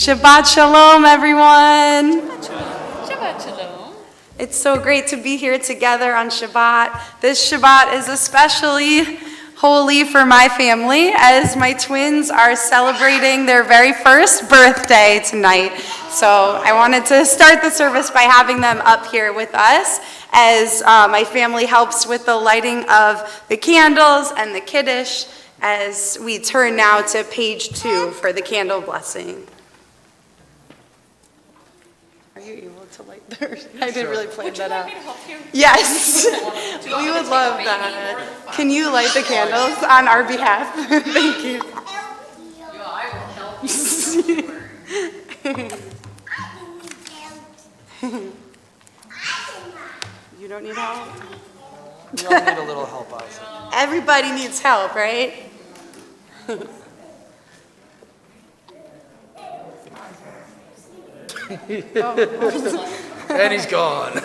Shabbat Shalom, everyone. Shabbat Shalom. It's so great to be here together on Shabbat. This Shabbat is especially holy for my family as my twins are celebrating their very first birthday tonight. So I wanted to start the service by having them up here with us as my family helps with the lighting of the candles and the Kiddush as we turn now to page 2 for the candle blessing. Are you able to light theirs? I didn't really plan that out. Would you like me to help you? Yes, we would love that. Can you light the candles on our behalf? Thank you. Yeah, I will help you. You don't need help? We all need a little help, Isaac. Everybody needs help, right? And he's gone.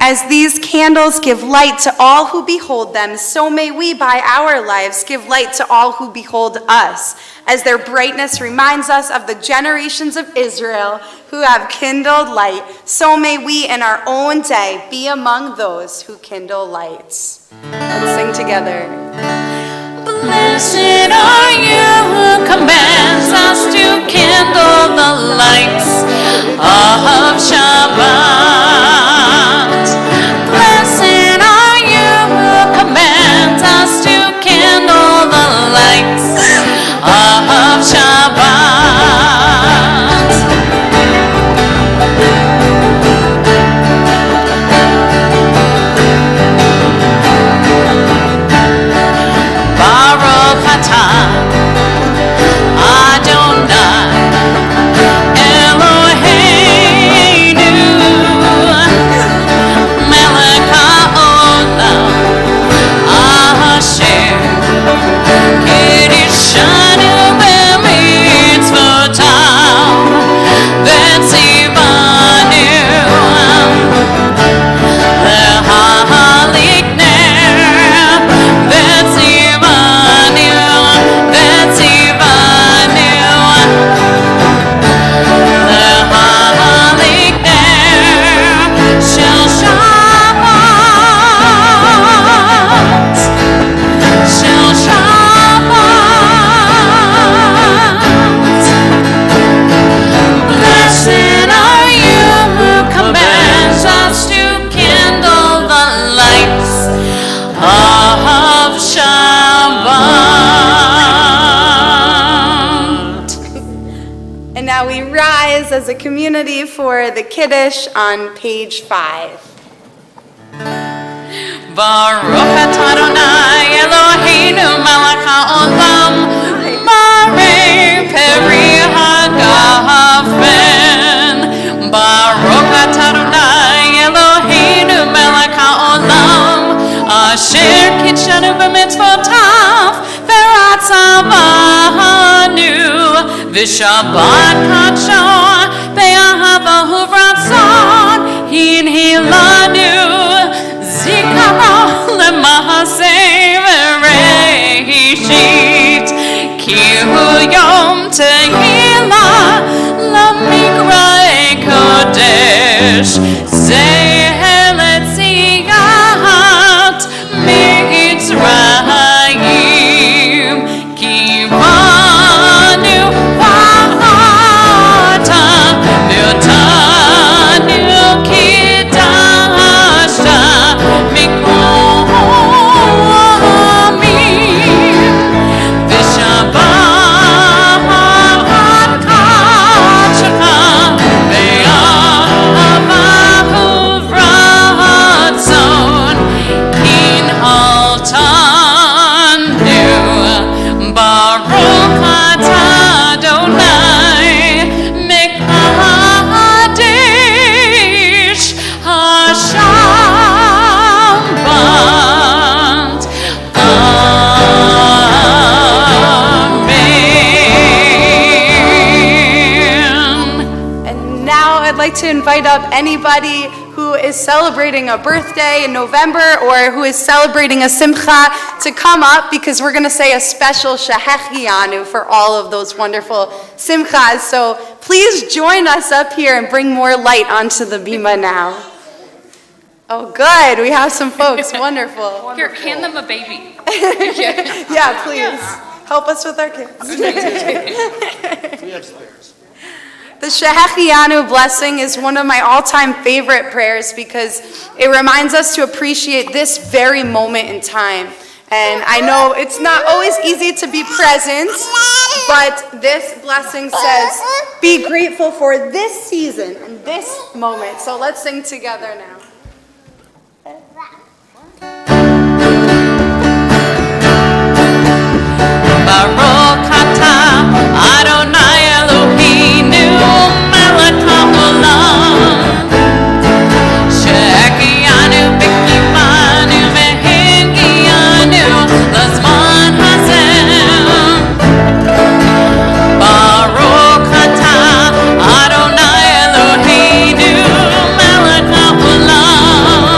As these candles give light to all who behold them, so may we by our lives give light to all who behold us, as their brightness reminds us of the generations of Israel who have kindled light. So may we in our own day be among those who kindle lights. Let's sing together. Blessed are you who commands us to kindle the lights of Shabbat. Blessed are you who commands us to kindle the lights of Shabbat. Baruch atah Adonai Eloheinu melech haolam asher kiddushanu b'mitzvotav v'tzivanu l'halik ner v'tzivanu l'halik ner shel Shabbat shel Shabbat. Blessed are you who commands us to kindle the lights of Shabbat. And now we rise as a community for the Kiddush on page 5. Baruch atah Adonai Eloheinu melech haolam marei peri hagafen. Baruch atah Adonai Eloheinu melech haolam asher kitshanu b'mitzvotav v'ratzavanu v'shabbat kadsho be'ahavahu v'ratzon hinhi lanu zikara lemahaseh v'reishit ki hu yom tehillah lamikra'e kodesh zeh letziat mitzrayim ki banu v'ata v'otanu kidasha mikromim v'shabbat kadshecha ve'avahu v'ratzon in haltanu Baruch atah Adonai mekadesh hashabbat. Amen. And now I'd like to invite up anybody who is celebrating a birthday in November or who is celebrating a simcha to come up because we're going to say a special Shehechianu for all of those wonderful simchas. So please join us up here and bring more light onto the bima now. Oh, good. We have some folks. Wonderful. Here, hand them a baby. Yeah, please. Help us with our kids. We have spares. The Shehechianu blessing is one of my all-time favorite prayers because it reminds us to appreciate this very moment in time. And I know it's not always easy to be present, but this blessing says, be grateful for this season and this moment. So let's sing together now. Baruch atah Adonai Eloheinu melech haolam she'echianu b'kivanu v'hingianu lezman hazeh. Baruch atah Adonai Eloheinu melech haolam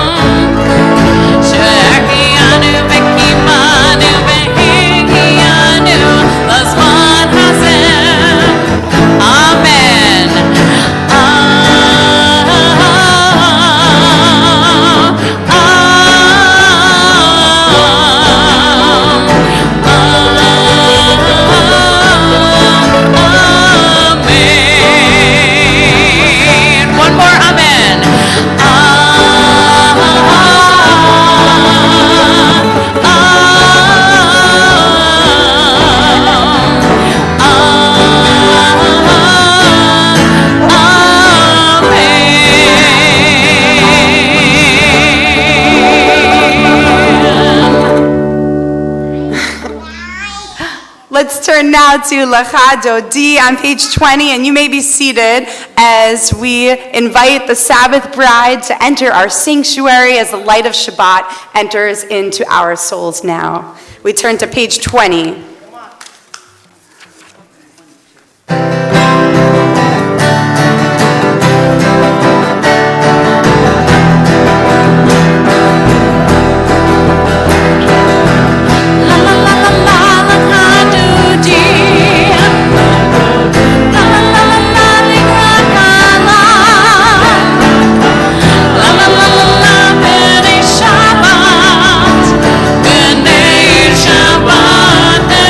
she'echianu b'kivanu v'hingianu lezman hazeh. Amen. Amen. One more amen. Let's turn now to Lecha Dodi on page 20, and you may be seated as we invite the Sabbath bride to enter our sanctuary as the light of Shabbat enters into our souls now. We turn to page 20. Shabbat,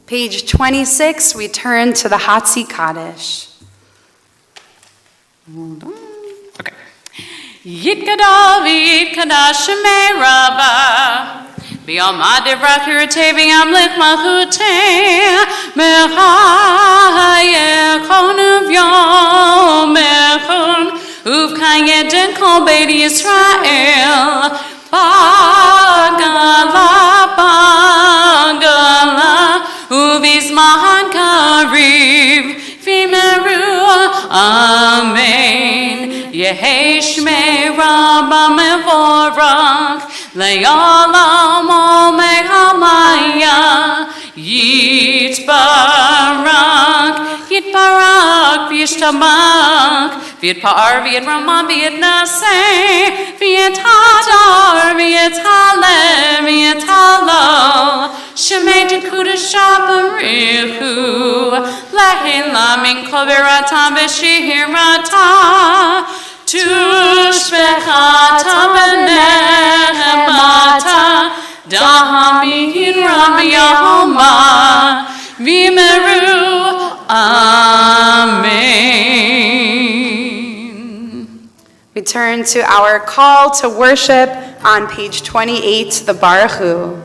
Page 26, we turn to the Hatzi Kaddish. Okay. Yitkada v'yitkada shemei rabba B'yom adivra kirtei b'yam likmachutei Mechayechon uvyom echon Uvkayedin kol beit Yisrael Bagala Uvizman kariv V'meru Amen Yehei shmei rabba mevorach Le'olam omed hamaya Yitbarak V'yishtabach V'yitpa'ar v'yitrama v'yitnaseh V'yithadar v'yithaleh v'yithalol Shemei Kudesh Barichu Lehila min kol berata v'shirata Tushbechata v'nehemata Dahamin Ramiyahoma V'meru Amen. We turn to our call to worship on page 28, the Baruch Hu.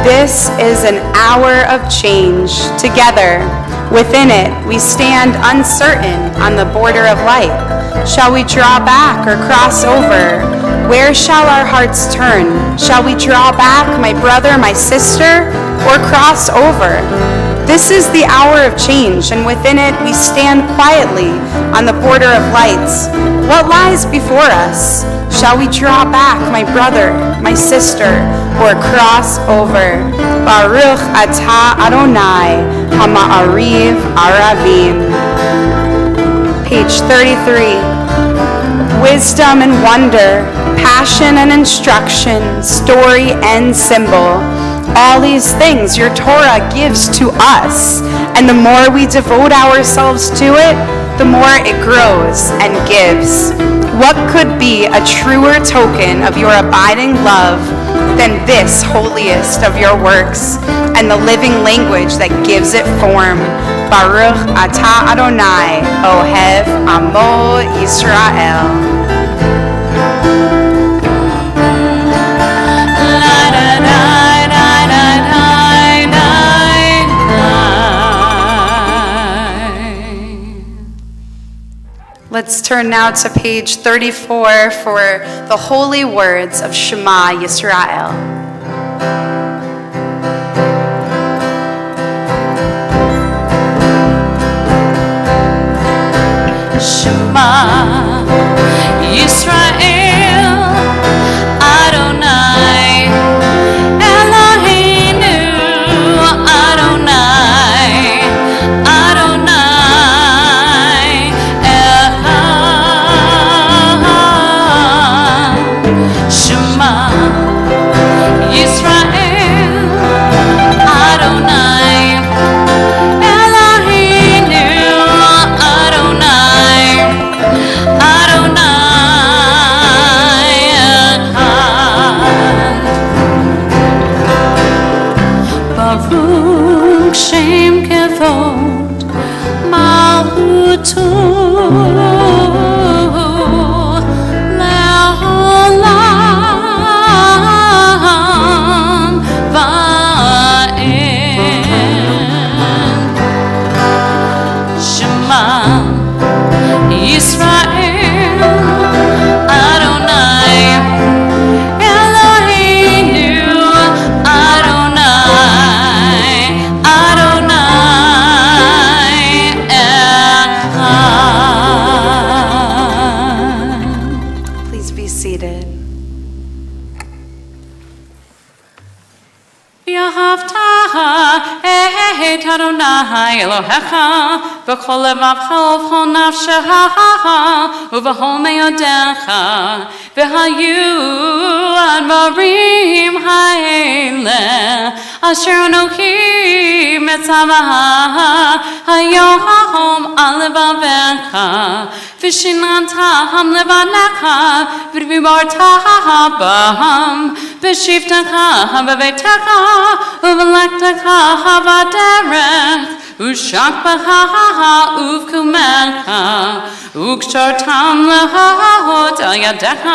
This is an hour of change. Together, within it, we stand uncertain on the border of light. Shall we draw back or cross over? Where shall our hearts turn? Shall we draw back, my brother, my sister, or cross over? This is the hour of change, and within it, we stand quietly on the border of lights. What lies before us? Shall we draw back, my brother, my sister, or cross over? Baruch atah Adonai hama'ariv aravim. Page 33. Wisdom and wonder, passion and instruction, story and symbol. All these things your Torah gives to us, and the more we devote ourselves to it, the more it grows and gives. What could be a truer token of your abiding love than this holiest of your works and the living language that gives it form? Baruch atah Adonai, Ohev Amo Yisrael. Let's turn now to page 34 for the holy words of Shema Yisrael. Shema Yisrael Adonai ואהבת את אדוני אלוהיך בכל לבבך ובכל נפשך ובכל מאודיך והיו הדברים האלה אשר אנוכי מצווה היום על לבביך ושיננתם לבניך ודיברת בהם בשבתך בביתך ובלכתך בדרך ושכבך ובקומך וקשרתם להות על ידיך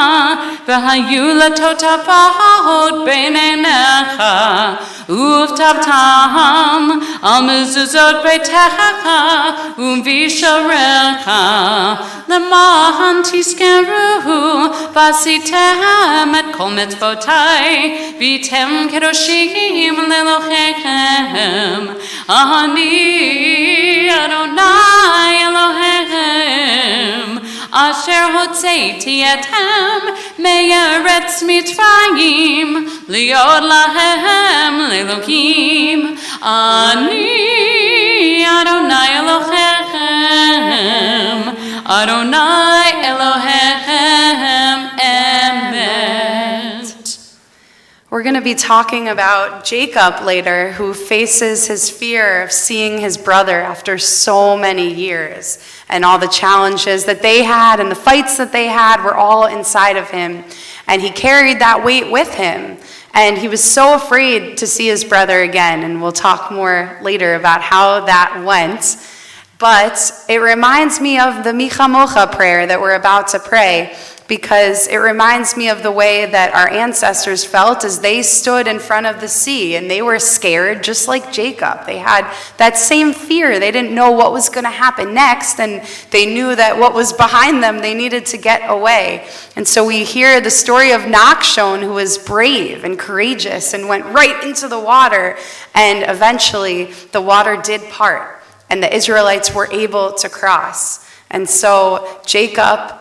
והיו לטוטפות בין עיניך וכתבתם על מזוזות ביתך ובשעריך למען תזכרו ועשיתם את כל מצוותי והייתם קדושים לאלוהיכם אני אדוני אלוהיכם אשר הוצאתי אתם מארץ מצרים להיות להם לאלוהים אני אדוני אלוהיכם אדוני אלוהיכם אמת. We're going to be talking about Jacob later, who faces his fear of seeing his brother after so many years. And all the challenges that they had and the fights that they had were all inside of him. And he carried that weight with him. And he was so afraid to see his brother again. And we'll talk more later about how that went. But it reminds me of the Mi Chamocha prayer that we're about to pray, because it reminds me of the way that our ancestors felt as they stood in front of the sea and they were scared just like Jacob. They had that same fear. They didn't know what was going to happen next, and they knew that what was behind them, they needed to get away. And so we hear the story of Nachshon, who was brave and courageous and went right into the water, and eventually the water did part and the Israelites were able to cross. And so Jacob,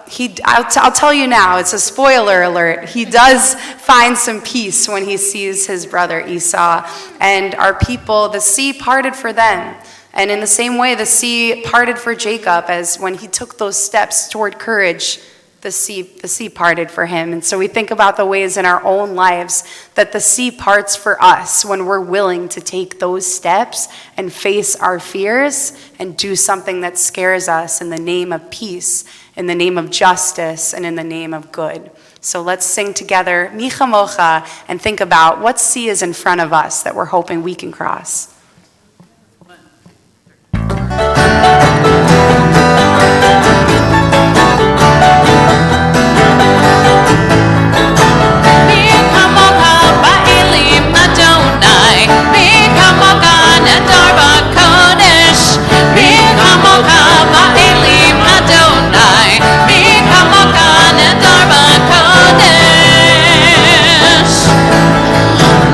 I'll tell you now, it's a spoiler alert, he does find some peace when he sees his brother Esau. And our people, the sea parted for them. And in the same way, the sea parted for Jacob, as when he took those steps toward courage, the sea parted for him. And so we think about the ways in our own lives that the sea parts for us when we're willing to take those steps and face our fears and do something that scares us in the name of peace, in the name of justice, and in the name of good. So let's sing together Mi Chamocha and think about what sea is in front of us that we're hoping we can cross.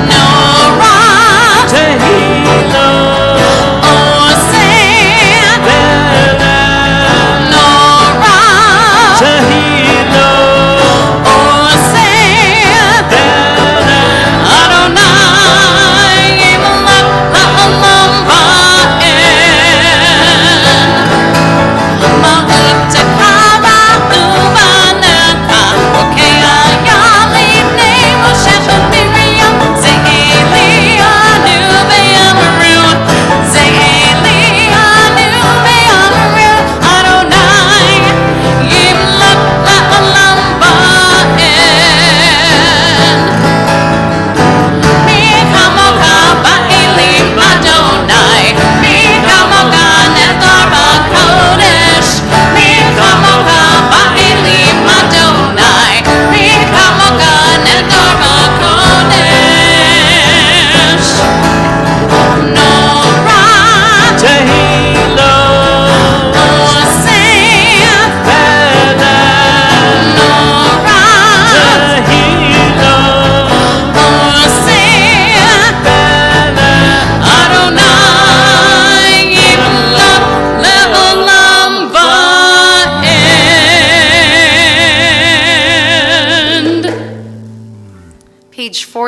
No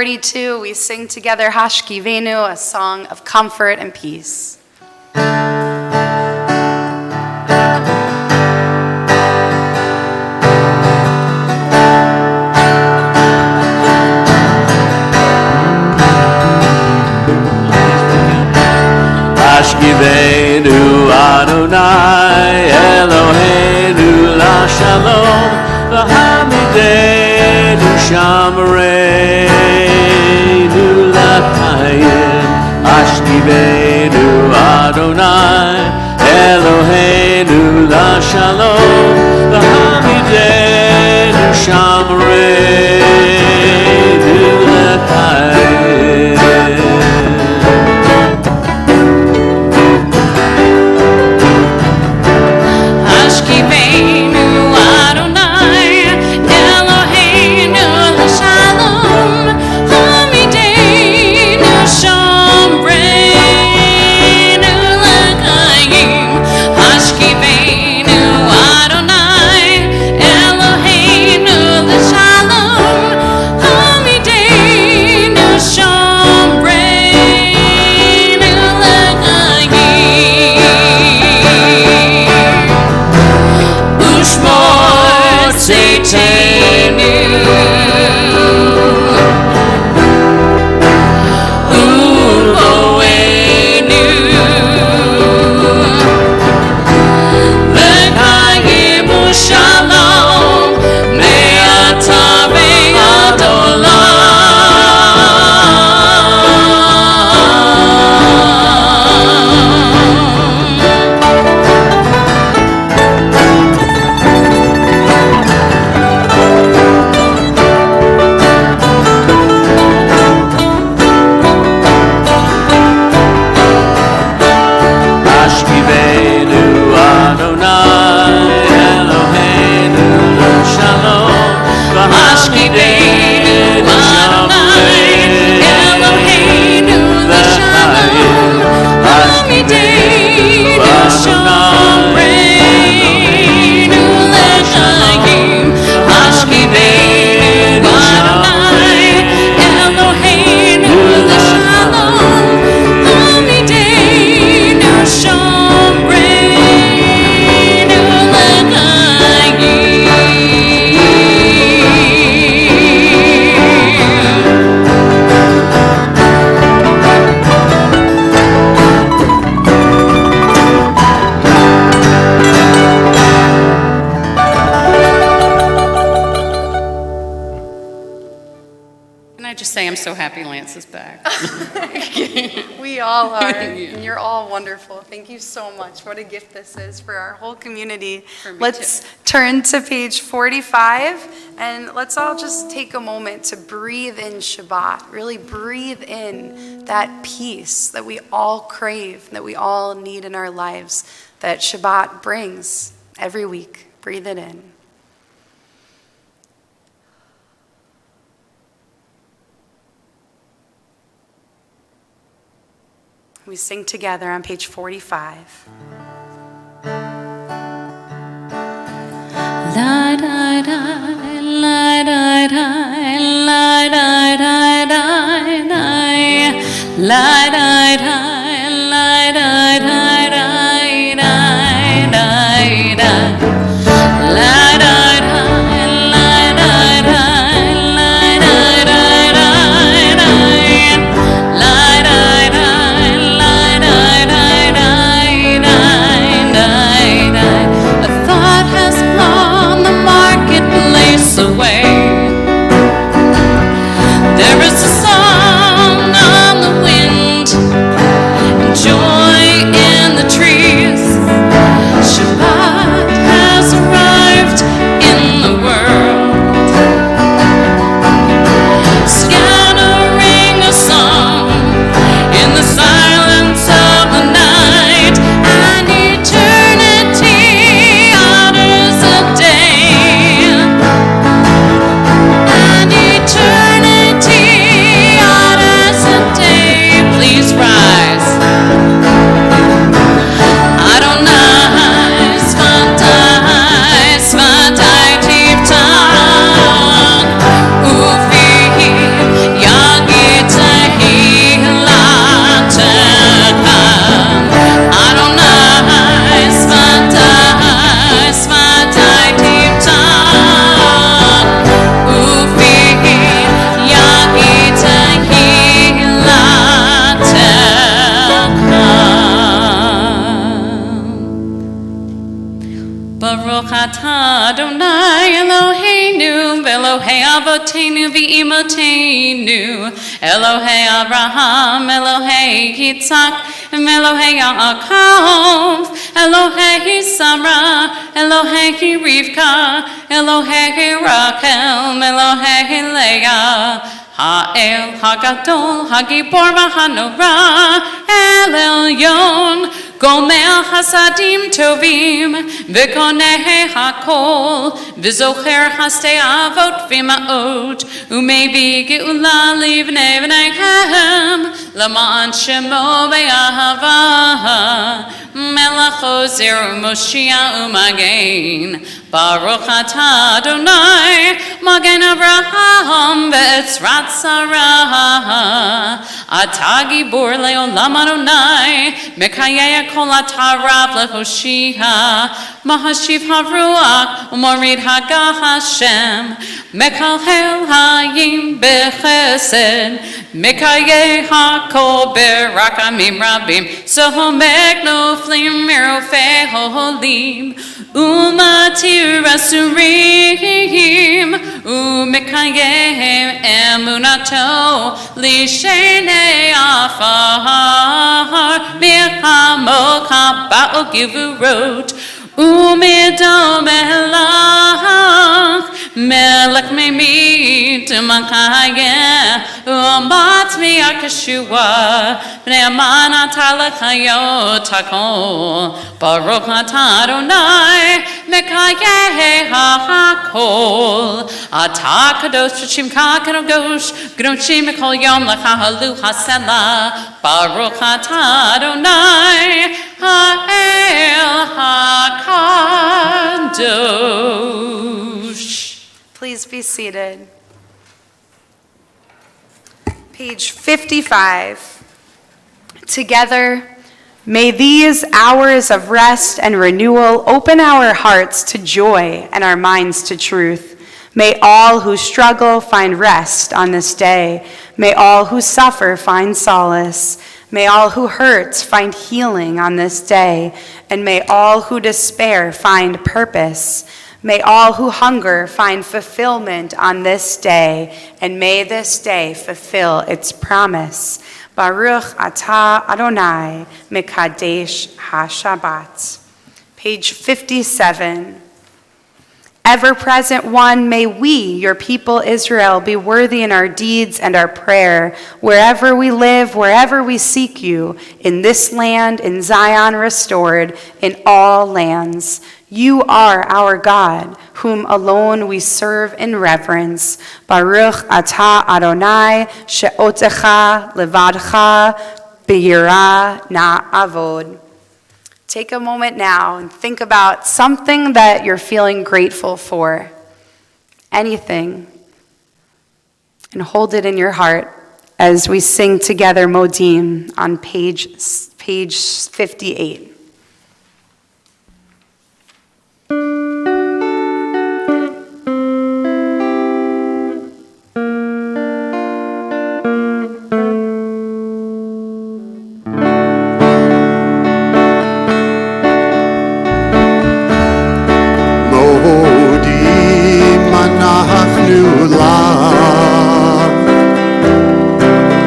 42, we sing together Hashkivenu, a song of comfort and peace. Hashkivenu Adonai Eloheinu la shalom v'hamidenu shamreinu l'chaim. Hashkivenu Adonai Eloheinu la shalom v'hamidenu shamreinu l'chaim. We all are, and you're all wonderful. Thank you so much. What a gift this is for our whole community. Let's turn to page 45, and let's all just take a moment to breathe in Shabbat. Really breathe in that peace that we all crave, that we all need in our lives, that Shabbat brings every week. Breathe it in. We sing together on page 45. La da da, la da da, la da da da da, la da da, la da da da da da, la da da, la da da, la da da da da, la da da. Avotenu v'imotenu, Elohei Abraham, Elohei Yitzhak, Elohei Yaakov, Elohei Sarah, Elohei Rivka, Elohei Rachel, Elohei Leah, Ha'el Hagadol, Hagibor V'Hanora, El Elyon, Gomel Hasadim Tovim, V'koneh Hakol, V'zocher Hastei Avot V'maot, Umebi Geula Livnei V'neihem, Lama'an Shemo V'Ahava, Melech Ozer U'Moshia U'Magen, Baruch Atah Adonai, Magen Avraham V'Etzrat Sarah, Atah Gibor Le'olam Adonai, Mekayeh Kol Atah Rav Lehoshia, Mahashiv Haruach U'Morid Hagah Hashem, Mekalhel Hayim B'Chesed, Mekayeh HaKol B'Rakamim Rabim, Sohomek Noflim Merofei Holim, Umatir Asurim, Umekayem Emunato, Lishenei Afar, Mirhamok Haba'o Givurot, Umidom Elach, Melech Memit Makayeh, Umat Miakashua, Bne'aman Atalachayot Hakol, Baruch Atah Adonai, Mekayeh HaKol, Atah Kadosh Shimcha Kadosh, Gdoshim Mikol Yom Lechahalu Hasela, Baruch Atah Adonai, Ha'el HaKadosh. Please be seated. Page 55. Together, may these hours of rest and renewal open our hearts to joy and our minds to truth. May all who struggle find rest on this day. May all who suffer find solace. May all who hurt find healing on this day. And may all who despair find purpose. May all who hunger find fulfillment on this day, and may this day fulfill its promise. Baruch Atah Adonai Mekadesh HaShabbat. Page 57. Ever-present one, may we, your people Israel, be worthy in our deeds and our prayer, wherever we live, wherever we seek you, in this land, in Zion restored, in all lands. You are our God, whom alone we serve in reverence. Baruch Atah Adonai, she'otecha levadcha, b'yirah na'avod. Take a moment now and think about something that you're feeling grateful for. Anything. And hold it in your heart as we sing together Modim on page 58.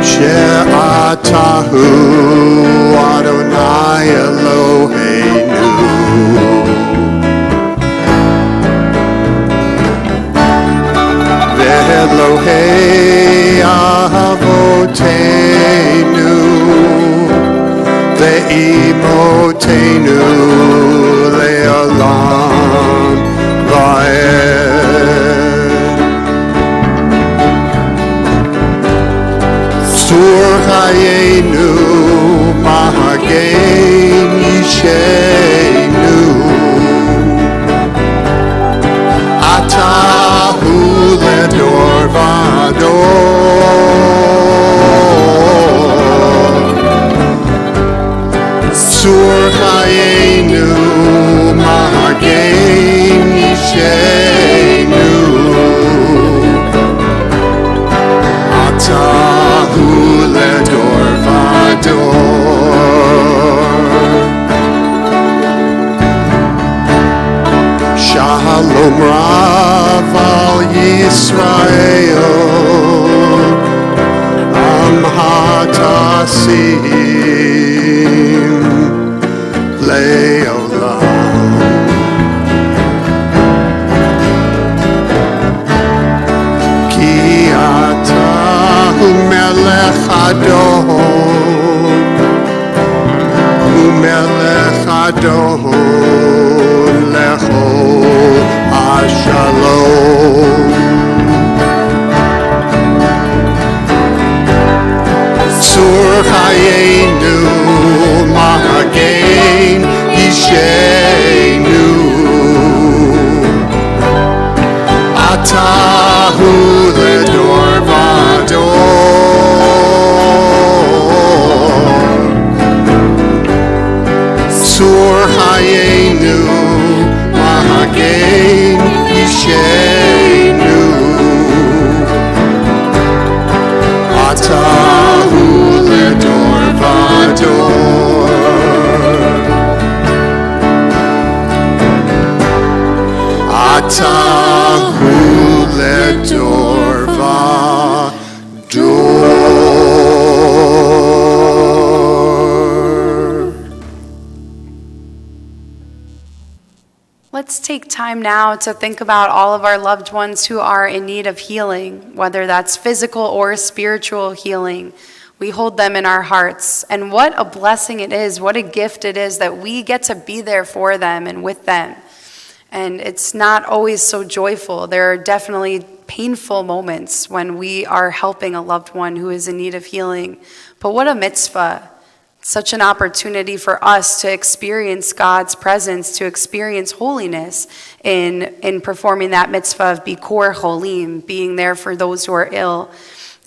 She'atahu Adonai Eloheinu Ve'Elohei Avoteinu Ve'imotenu Le'olam Va'ed. Sur Hayenu Mahagen Yishenu Atahu Ledor Vador Sur Hayenu Mahagen Yishenu Atahu Ledor Vador Nasim Leolam. Ki ata hu melech adon, hu melech adon lechol hashalom. Sur Hayenu Mahagain Ishenu Atahu Ledor Vador Sur Hayenu Mahagain Ishenu Atahu Ledor Vador Atahu Ledor Vador. Let's take time now to think about all of our loved ones who are in need of healing, whether that's physical or spiritual healing. We hold them in our hearts. And what a blessing it is, what a gift it is that we get to be there for them and with them. And it's not always so joyful. There are definitely painful moments when we are helping a loved one who is in need of healing. But what a mitzvah. Such an opportunity for us to experience God's presence, to experience holiness in performing that mitzvah of Bikor Cholim, being there for those who are ill.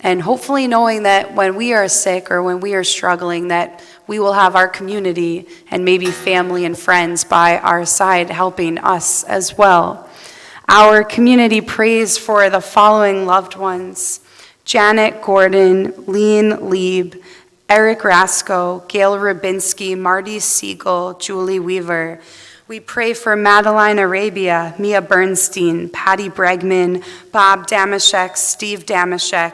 And hopefully knowing that when we are sick or when we are struggling, that we will have our community and maybe family and friends by our side helping us as well. Our community prays for the following loved ones: Janet Gordon, Lean Lieb, Eric Rasko, Gail Rubinski, Marty Siegel, Julie Weaver. We pray for Madeline Arabia, Mia Bernstein, Patty Bregman, Bob Damashek, Steve Damashek,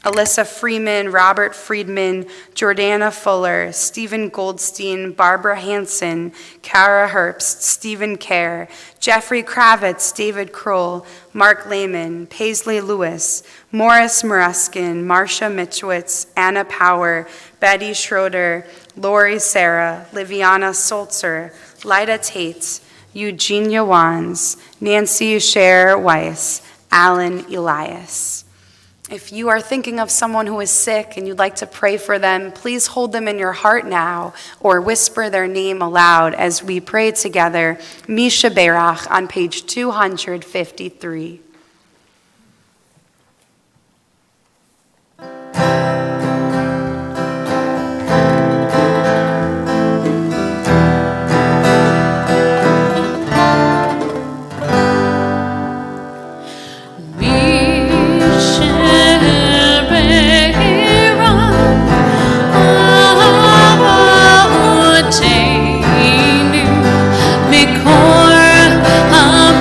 Alyssa Freeman, Robert Friedman, Jordana Fuller, Stephen Goldstein, Barbara Hansen, Kara Herbst, Stephen Kerr, Jeffrey Kravitz, David Kroll, Mark Lehman, Paisley Lewis, Morris Muruskin, Marcia Mitchwitz, Anna Power, Betty Schroeder, Lori Sarah, Liviana Soltzer, Lyda Tate, Eugenia Wands, Nancy Scher Weiss, Alan Elias. If you are thinking of someone who is sick and you'd like to pray for them, please hold them in your heart now or whisper their name aloud as we pray together, Misha Berach, on page 253. Mikor Abraham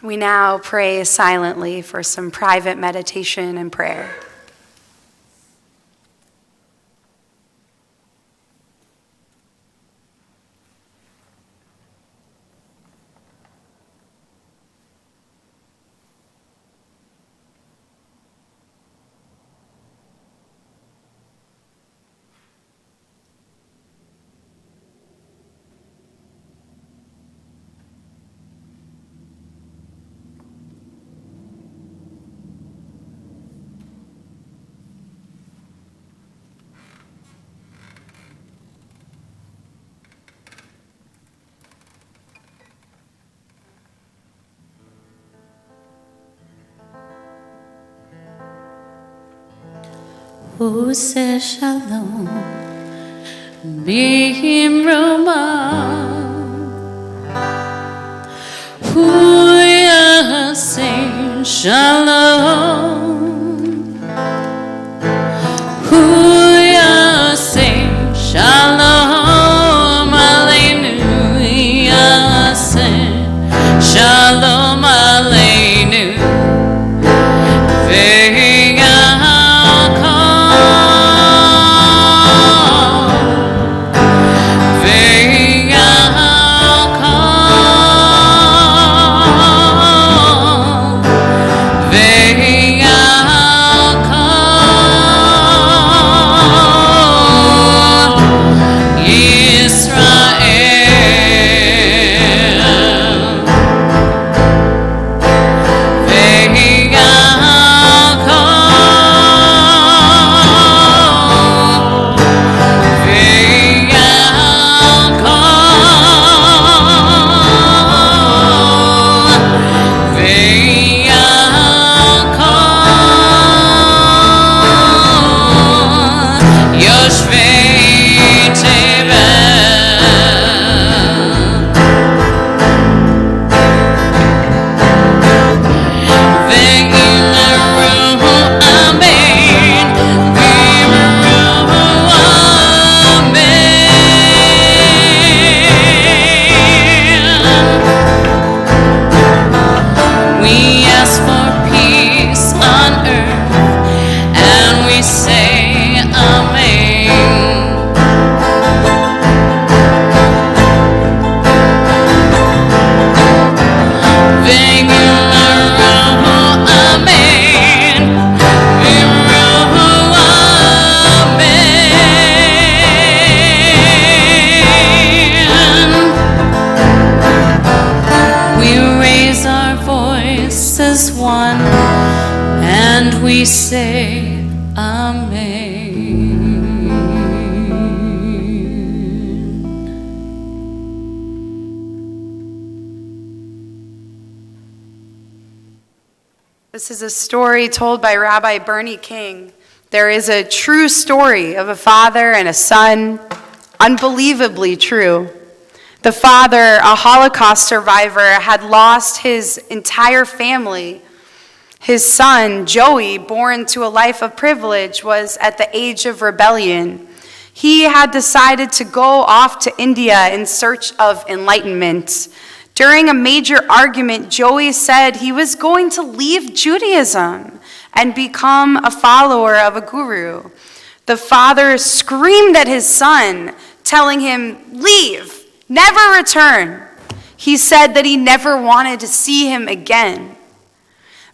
We now pray silently for some private meditation and prayer. Ose shalom bimroma Huya say shalom Huya say shalom Alleluia say shalom Alleluia we say Amen. This is a story told by Rabbi Bernie King. There is a true story of a father and a son, unbelievably true. The father, a Holocaust survivor, had lost his entire family. His son, Joey, born to a life of privilege, was at the age of rebellion. He had decided to go off to India in search of enlightenment. During a major argument, Joey said he was going to leave Judaism and become a follower of a guru. The father screamed at his son, telling him, "Leave, never return." He said that he never wanted to see him again.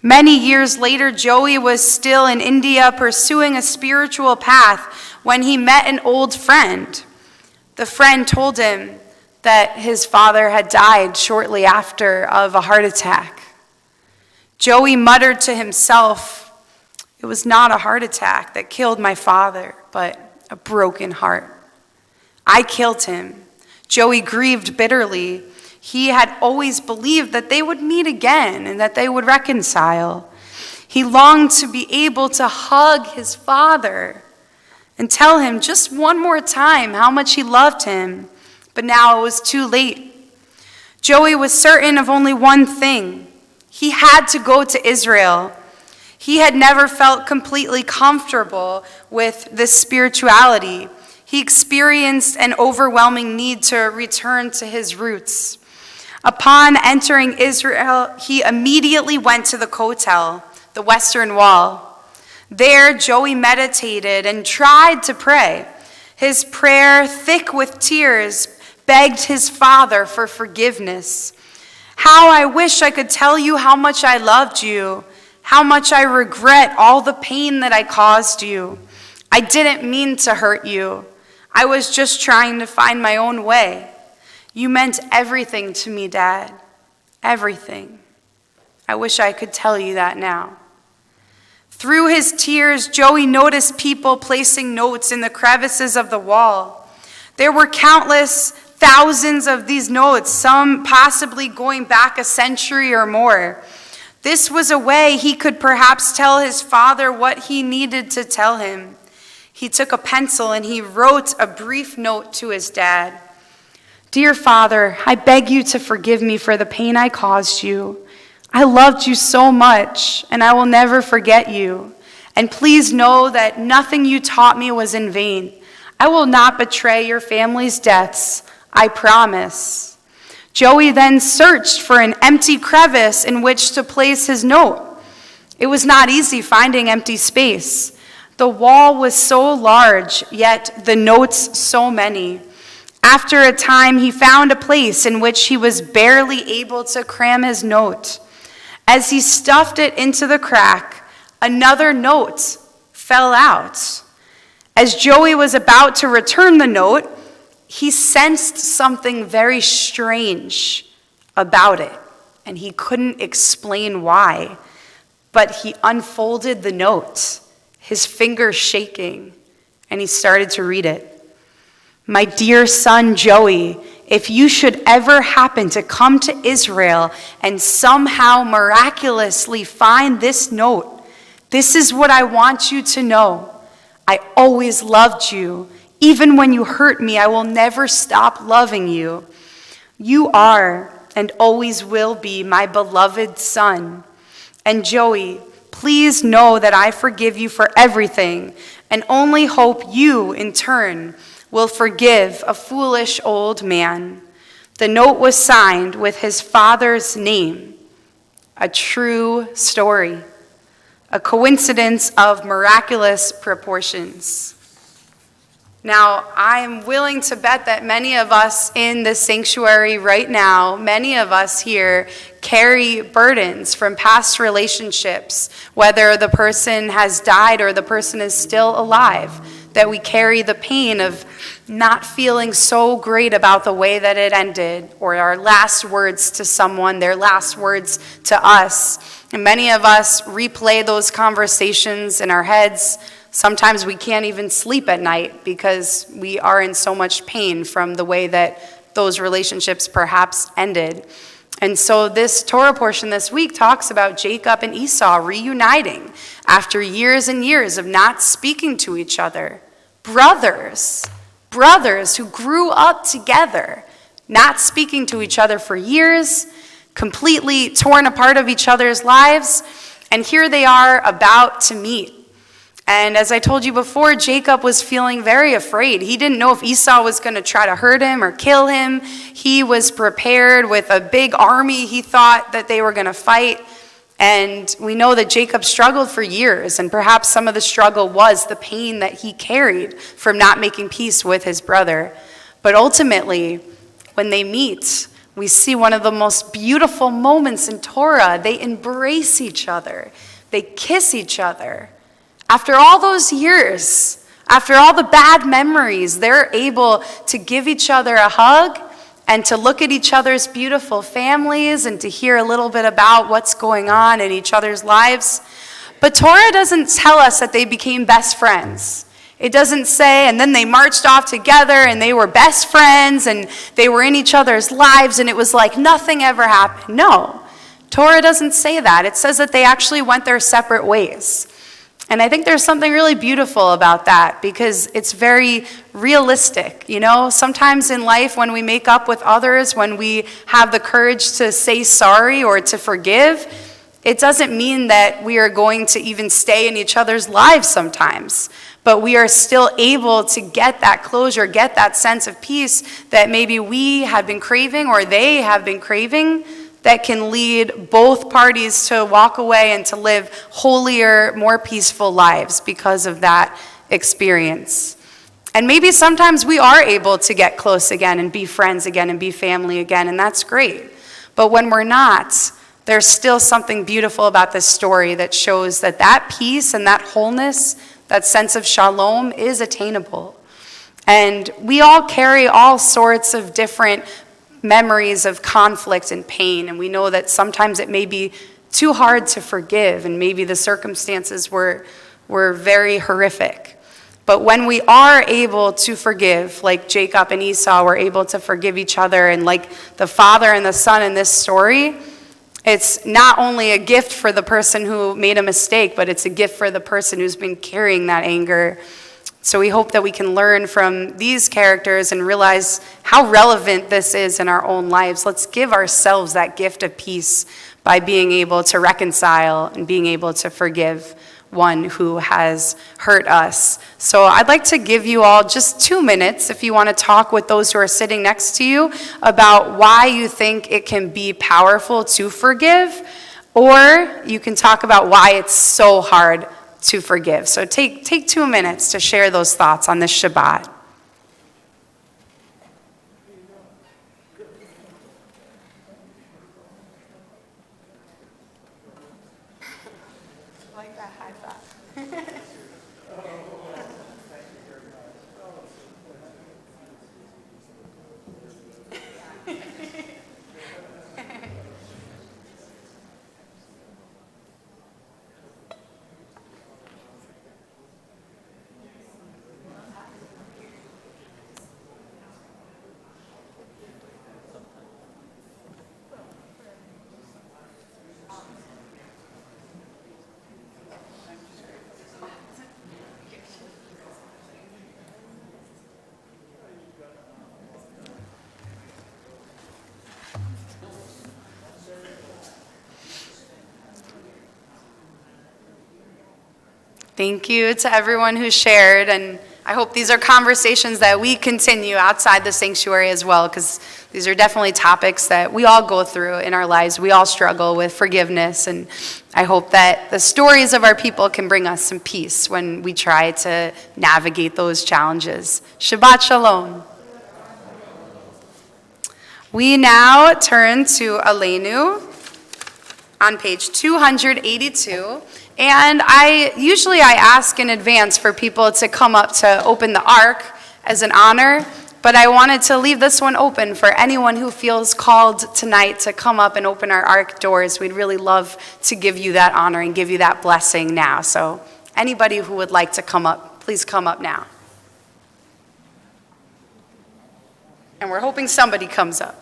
Many years later, Joey was still in India pursuing a spiritual path when he met an old friend. The friend told him that his father had died shortly after of a heart attack. Joey muttered to himself, "It was not a heart attack that killed my father, but a broken heart. I killed him." Joey grieved bitterly. He had always believed that they would meet again and that they would reconcile. He longed to be able to hug his father and tell him just one more time how much he loved him, but now it was too late. Joey was certain of only one thing. He had to go to Israel. He had never felt completely comfortable with this spirituality. He experienced an overwhelming need to return to his roots. Upon entering Israel, he immediately went to the Kotel, the Western Wall. There, Joey meditated and tried to pray. His prayer, thick with tears, begged his father for forgiveness. How I wish I could tell you how much I loved you, how much I regret all the pain that I caused you. I didn't mean to hurt you. I was just trying to find my own way. You meant everything to me, Dad. Everything. I wish I could tell you that now. Through his tears, Joey noticed people placing notes in the crevices of the wall. There were countless thousands of these notes, some possibly going back a century or more. This was a way he could perhaps tell his father what he needed to tell him. He took a pencil and he wrote a brief note to his dad. Dear Father, I beg you to forgive me for the pain I caused you. I loved you so much, and I will never forget you. And please know that nothing you taught me was in vain. I will not betray your family's debts. I promise. Joey then searched for an empty crevice in which to place his note. It was not easy finding empty space. The wall was so large, yet the notes so many. After a time, he found a place in which he was barely able to cram his note. As he stuffed it into the crack, another note fell out. As Joey was about to return the note, he sensed something very strange about it, and he couldn't explain why. But he unfolded the note, his fingers shaking, and he started to read it. My dear son Joey, if you should ever happen to come to Israel and somehow miraculously find this note, this is what I want you to know. I always loved you. Even when you hurt me, I will never stop loving you. You are and always will be my beloved son. And Joey, please know that I forgive you for everything and only hope you, in turn, will forgive a foolish old man. The note was signed with his father's name. A true story. A coincidence of miraculous proportions. Now, I'm willing to bet that many of us in the sanctuary right now, many of us here, carry burdens from past relationships, whether the person has died or the person is still alive, that we carry the pain of not feeling so great about the way that it ended, or our last words to someone, their last words to us. And many of us replay those conversations in our heads. Sometimes we can't even sleep at night because we are in so much pain from the way that those relationships perhaps ended. And so this Torah portion this week talks about Jacob and Esau reuniting after years and years of not speaking to each other. Brothers who grew up together, not speaking to each other for years, completely torn apart of each other's lives, and here they are about to meet. And as I told you before, Jacob was feeling very afraid. He didn't know if Esau was going to try to hurt him or kill him. He was prepared with a big army he thought that they were going to fight. And we know that Jacob struggled for years, and perhaps some of the struggle was the pain that he carried from not making peace with his brother. But ultimately, when they meet, we see one of the most beautiful moments in Torah. They embrace each other. They kiss each other. After all those years, after all the bad memories, they're able to give each other a hug and to look at each other's beautiful families and to hear a little bit about what's going on in each other's lives. But Torah doesn't tell us that they became best friends. It doesn't say, and then they marched off together and they were best friends and they were in each other's lives and it was like nothing ever happened. No, Torah doesn't say that. It says that they actually went their separate ways. And I think there's something really beautiful about that because it's very realistic. You know, sometimes in life when we make up with others, when we have the courage to say sorry or to forgive, It doesn't mean that we are going to even stay in each other's lives sometimes, but we are still able to get that closure, get that sense of peace that maybe we have been craving or they have been craving, that can lead both parties to walk away and to live holier, more peaceful lives because of that experience. And maybe sometimes we are able to get close again and be friends again and be family again, and that's great. But when we're not, there's still something beautiful about this story that shows that that peace and that wholeness, that sense of shalom, is attainable. And we all carry all sorts of different memories of conflict and pain, and we know that sometimes it may be too hard to forgive, and maybe the circumstances were very horrific. But when we are able to forgive, like Jacob and Esau were able to forgive each other, and like the father and the son in this story, it's not only a gift for the person who made a mistake, but it's a gift for the person who's been carrying that anger. So we hope that we can learn from these characters and realize how relevant this is in our own lives. Let's give ourselves that gift of peace by being able to reconcile and being able to forgive one who has hurt us. So I'd like to give you all just 2 minutes if you want to talk with those who are sitting next to you about why you think it can be powerful to forgive, or you can talk about why it's so hard to forgive. So take 2 minutes to share those thoughts on this Shabbat. I like that high five. Thank you to everyone who shared, and I hope these are conversations that we continue outside the sanctuary as well, because these are definitely topics that we all go through in our lives. We all struggle with forgiveness, and I hope that the stories of our people can bring us some peace when we try to navigate those challenges. Shabbat Shalom. We now turn to Aleinu on page 282. And I ask in advance for people to come up to open the ark as an honor, but I wanted to leave this one open for anyone who feels called tonight to come up and open our ark doors. We'd really love to give you that honor and give you that blessing now. So anybody who would like to come up, please come up now. And we're hoping somebody comes up.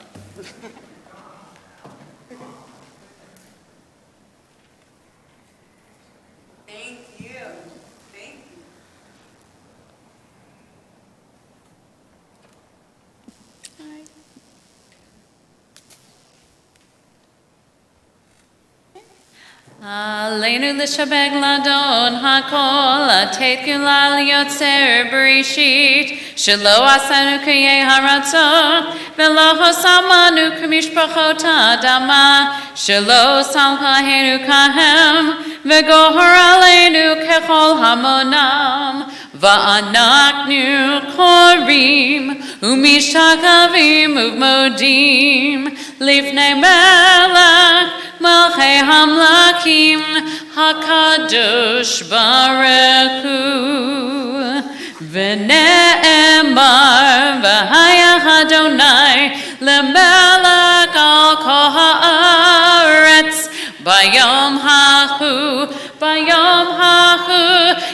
Aleinu l'shabeg ladon hakol, atet gula liyotzer bereshit, shelo asanu k'yeh haratzon, velo hosamanu k'mishpachot ha'adama, shelo samchahenu kahem, v'gohor aleinu kechol hamonam, va'anaknu chorim, umishakavim uvmodim, lifnei melech, Malchei Hamlakim HaKadosh Baruch Hu V'ne'emar V'hayach Adonai L'melech al kol ha'aretz Bayom hachu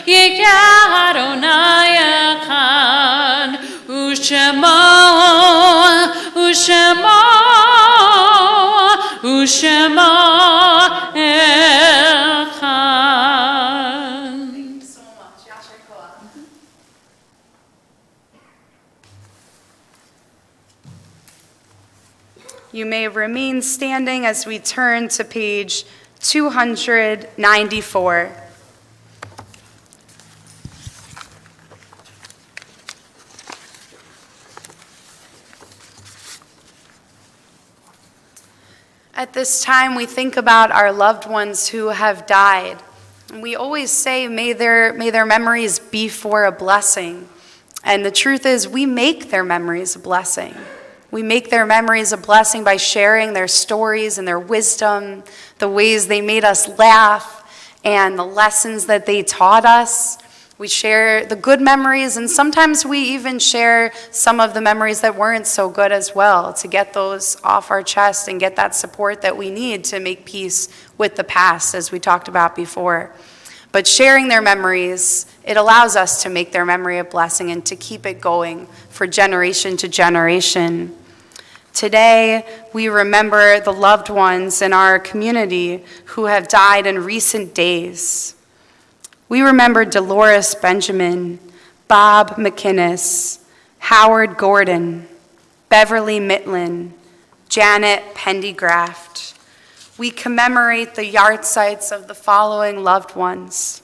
Yikah Adonai echad Ushemo Ushema Echad. Thank you so much. Yasher Koach. You may remain standing as we turn to page 294. At this time, we think about our loved ones who have died. And we always say, may their memories be for a blessing. And the truth is, we make their memories a blessing. We make their memories a blessing by sharing their stories and their wisdom, the ways they made us laugh, and the lessons that they taught us. We share the good memories, and sometimes we even share some of the memories that weren't so good as well, to get those off our chest and get that support that we need to make peace with the past, as we talked about before. But sharing their memories, it allows us to make their memory a blessing and to keep it going for generation to generation. Today, we remember the loved ones in our community who have died in recent days. We remember Dolores Benjamin, Bob McInnes, Howard Gordon, Beverly Mitlin, Janet Pendygraft. We commemorate the yahrzeits of the following loved ones: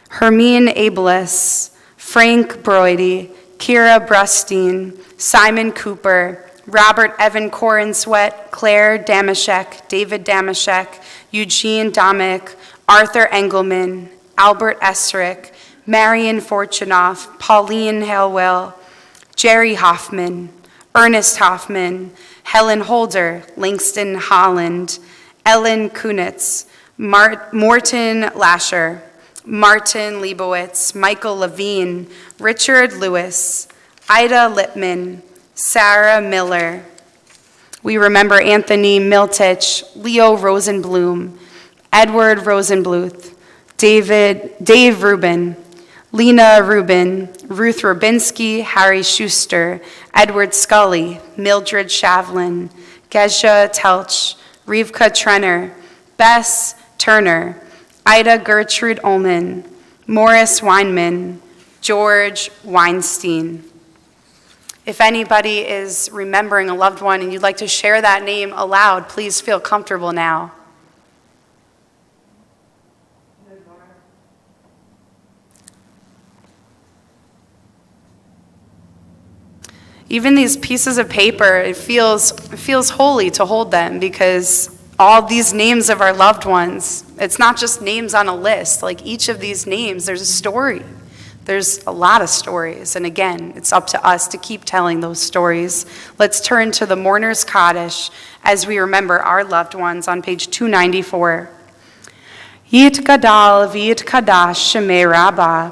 Hermine Ablis, Frank Broidy, Kira Brustine, Simon Cooper, Robert Evan Cornswet, Claire Damashek, David Damashek, Eugene Domick, Arthur Engelman, Albert Esrick, Marion Fortunoff, Pauline Halewell, Jerry Hoffman, Ernest Hoffman, Helen Holder, Langston Holland, Ellen Kunitz, Morton Lasher, Martin Leibowitz, Michael Levine, Richard Lewis, Ida Lippman, Sarah Miller. We remember Anthony Miltich, Leo Rosenblum, Edward Rosenbluth, Dave Rubin, Lena Rubin, Ruth Rubinsky, Harry Schuster, Edward Scully, Mildred Shavlin, Gesha Telch, Rivka Trenner, Bess Turner, Ida Gertrude Ullman, Morris Weinman, George Weinstein. If anybody is remembering a loved one and you'd like to share that name aloud, please feel comfortable now. Even these pieces of paper, it feels holy to hold them, because all these names of our loved ones, it's not just names on a list. Like each of these names, there's a story. There's a lot of stories. And again, it's up to us to keep telling those stories. Let's turn to the Mourner's Kaddish as we remember our loved ones on page 294. Yit gadal v'yit kadash shemei rabbah.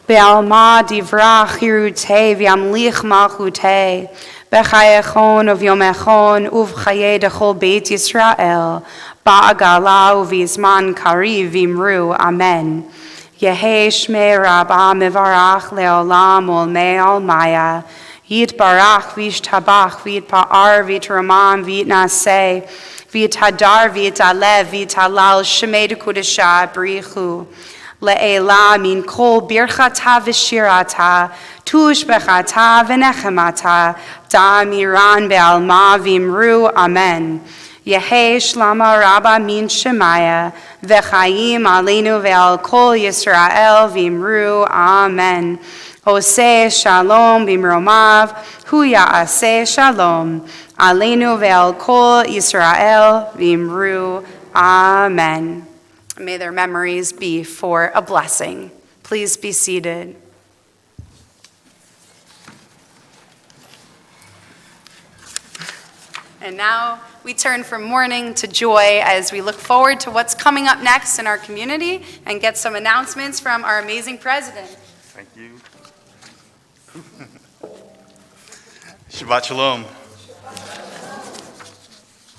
Be'alma divra chirutei v'yamlich malchutei. B'chayechon uv'yomechon uv'chaye dechol beit Yisrael. Ba'agala uv'yizman kariv v'imru. Amen. Yehe shmei rabbah mevarach le'olam olmei almaya. Yitbarach v'yishtabach v'yitpa'ar v'yitramam v'yitnaseh. V'yitadar v'yitalev v'yitalal shemei dekudesha brichu. Le'ela min kol birchata v'shirata, tushbechata v'nechemata, da'amiran be'alma v'imru, amen. Yehe shlama rabba min shemaya, v'chayim aleinu ve'al kol Yisrael v'imru, amen. Oseh shalom b'mromav, hu ya'aseh shalom, aleinu ve'al kol Yisrael v'imru, amen. May their memories be for a blessing. Please be seated. And now we turn from mourning to joy as we look forward to what's coming up next in our community and get some announcements from our amazing president. Thank you. Shabbat Shalom.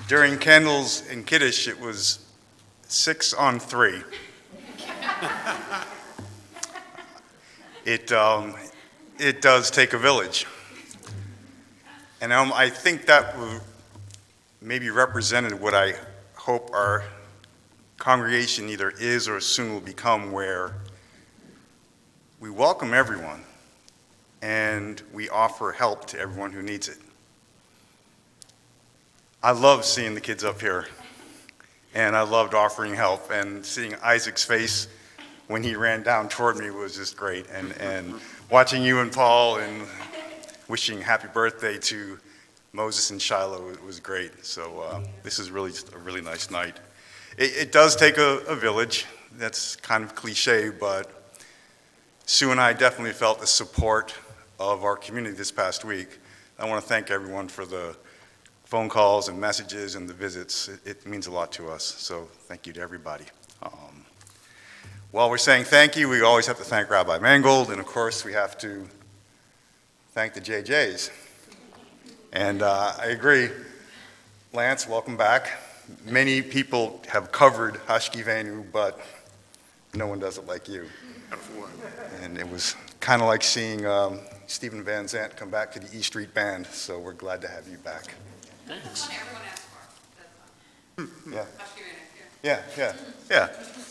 During candles and Kiddush, it was 6-on-3. It does take a village. And I think that maybe represented what I hope our congregation either is or soon will become, where we welcome everyone and we offer help to everyone who needs it. I love seeing the kids up here. and I loved offering help, and seeing Isaac's face when he ran down toward me was just great, and watching you and Paul and wishing happy birthday to Moses and Shiloh was great. So this is really just a really nice night. It does take a village. That's kind of cliche, but Sue and I definitely felt the support of our community this past week. I want to thank everyone for the phone calls and messages and the visits. It means a lot to us, so thank you to everybody. While we're saying thank you, we always have to thank Rabbi Mangold, and of course we have to thank the JJs. And I agree. Lance, welcome back. Many people have covered Hashkivenu, but no one does it like you. And it was kind of like seeing Stephen Van Zandt come back to the E Street Band, so we're glad to have you back. Thanks. Everyone asked for. Yeah.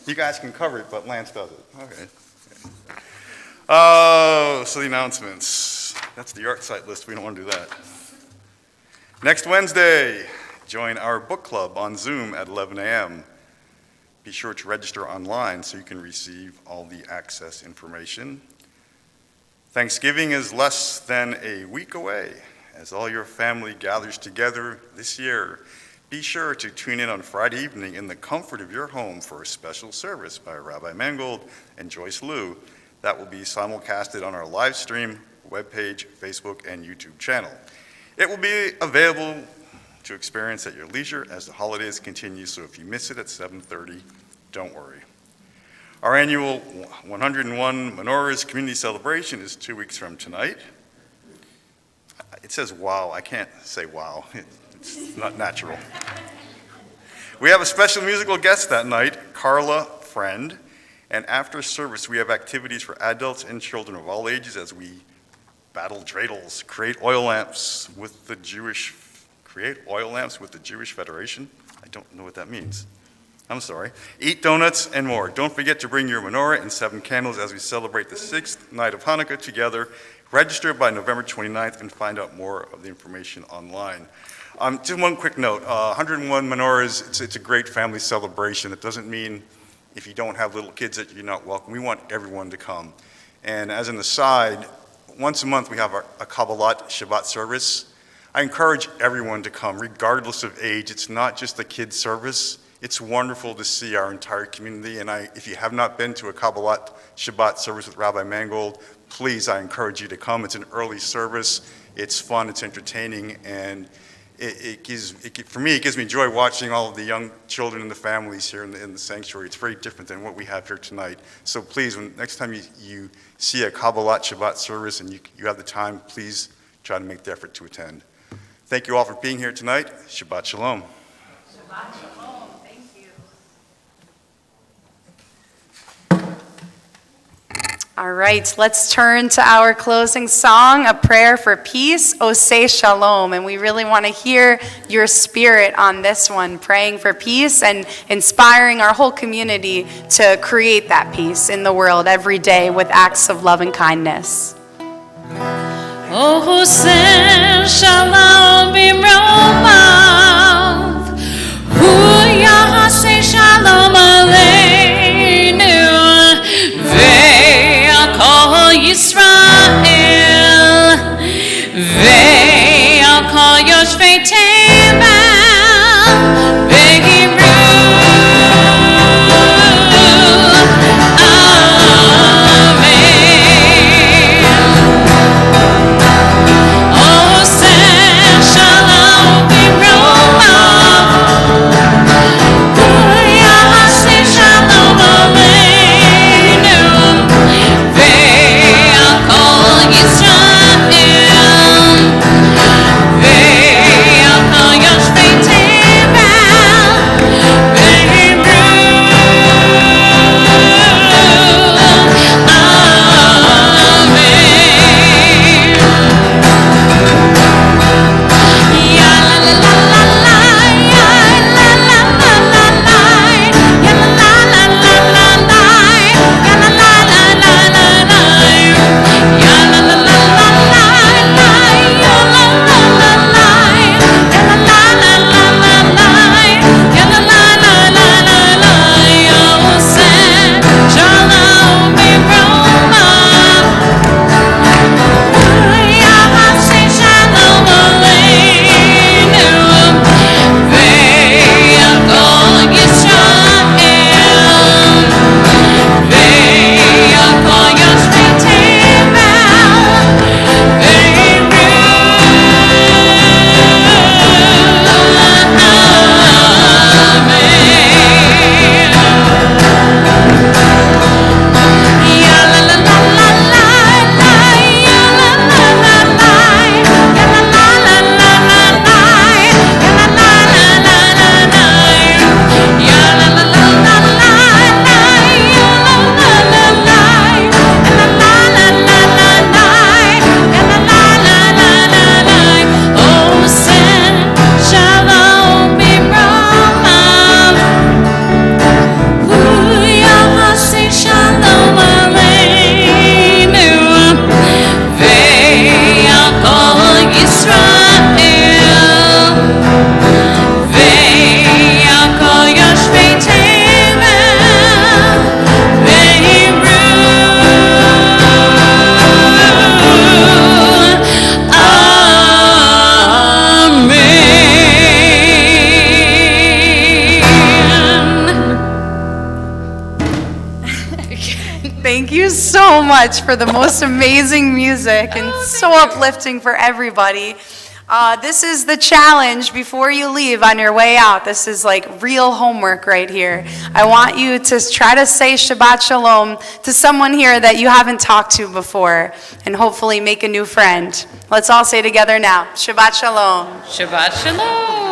You guys can cover it, but Lance does it. Okay. So the announcements. That's the art site list. We don't want to do that. Next Wednesday, join our book club on Zoom at 11 a.m. Be sure to register online so you can receive all the access information. Thanksgiving is less than a week away. As all your family gathers together this year, be sure to tune in on Friday evening in the comfort of your home for a special service by Rabbi Mangold and Joyce Liu. That will be simulcasted on our live stream, webpage, Facebook, and YouTube channel. It will be available to experience at your leisure as the holidays continue, so if you miss it at 7:30, don't worry. Our annual 101 Menorahs Community Celebration is 2 weeks from tonight. It says wow, I can't say wow, it's not natural. We have a special musical guest that night, Carla Friend, and after service we have activities for adults and children of all ages as we battle dreidels, create oil lamps with the Jewish Federation. I don't know what that means. I'm sorry. Eat donuts and more. Don't forget to bring your menorah and 7 candles as we celebrate the 6th night of Hanukkah together. Register by November 29th and find out more of the information online. Just one quick note. 101 menorahs, it's a great family celebration. It doesn't mean if you don't have little kids that you're not welcome. We want everyone to come. And as an aside, once a month we have a Kabbalat Shabbat service. I encourage everyone to come, regardless of age. It's not just a kids service. It's wonderful to see our entire community, and if you have not been to a Kabbalat Shabbat service with Rabbi Mangold, please, I encourage you to come. It's an early service. It's fun, it's entertaining, and for me, it gives me joy watching all of the young children and the families here in the sanctuary. It's very different than what we have here tonight. So please, next time you see a Kabbalat Shabbat service and you have the time, please try to make the effort to attend. Thank you all for being here tonight. Shabbat Shalom. Shabbat Shalom. Thank you. All right, let's turn to our closing song, A Prayer for Peace, Oseh Shalom. And we really want to hear your spirit on this one, praying for peace and inspiring our whole community to create that peace in the world every day with acts of love and kindness. Oseh Shalom b'romav, Hu Yaseh Shalom aleinu, Ve'al Yisrael, Ve'al kol yoshvei Temple Beth-El. Amen. Thank you so much for the most amazing music and so uplifting for everybody. This is the challenge before you leave on your way out. This is like real homework right here. I want you to try to say Shabbat Shalom to someone here that you haven't talked to before and hopefully make a new friend. Let's all say together now, Shabbat Shalom. Shabbat Shalom.